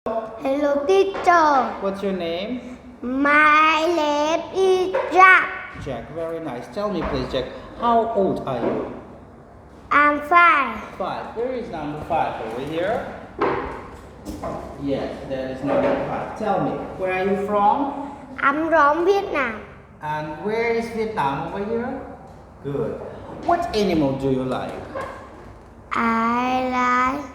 Hello, teacher. What's your name? My name is Jack. Jack. Very nice. Tell me, please, Jack. How old are you? I'm 5. 5. Where is number 5? Over here? Yes, that is number 5. Tell me, where are you from? I'm from Vietnam. And where is Vietnam over here? Good. What animal do you like? I like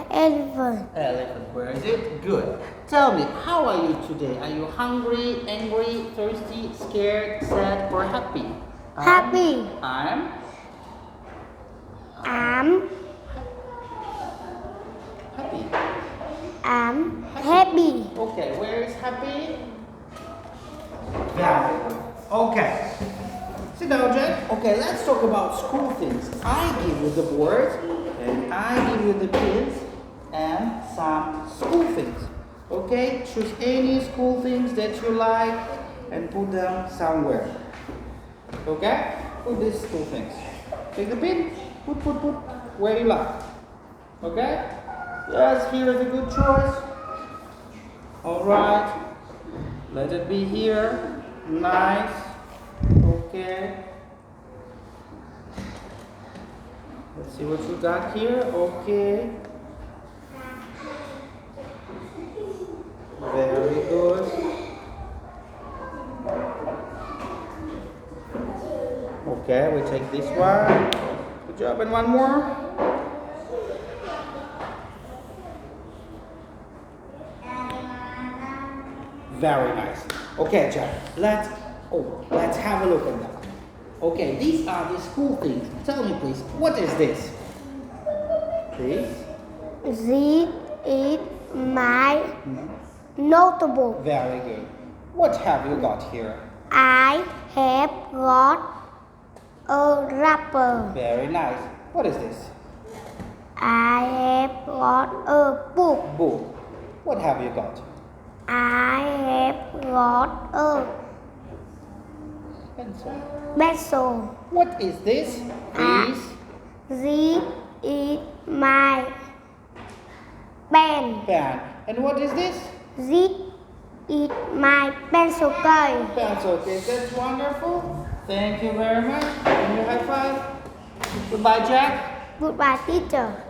elephant. Elephant. Where is it? Good. Tell me, how are you today? Are you hungry, angry, thirsty, scared, sad, or happy? Happy. I'm I'm happy. happy. Okay, where is happy? Very good. Okay. Sit down, Jack. Okay, let's talk about school things. I give you the board, and I give you the kids, and some school things. Okay? Choose any school things that you like and put them somewhere. Okay? Put these school things. Take the pin. Put where you like. Okay? Yes, here is a good choice. Alright. Let it be here. Nice. Okay. Let's see what you got here. Okay. Very good. Okay, we take this one. Good job. And one more. Very nice. Okay, Jack. Let's have a look at that. Okay, these are the school things. Tell me, please, what is this? Please. This is my notebook. Very good. What have you got here? I have got a wrapper. Very nice. What is this? I have got a book. Book. What have you got? I have got a Pencil. pencil. What is this? Please. This is my pen. Pen. And what is this? This is my pencil case. Pencil case. That's wonderful. Thank you very much. Give me a high five. Goodbye, Jack. Goodbye, teacher.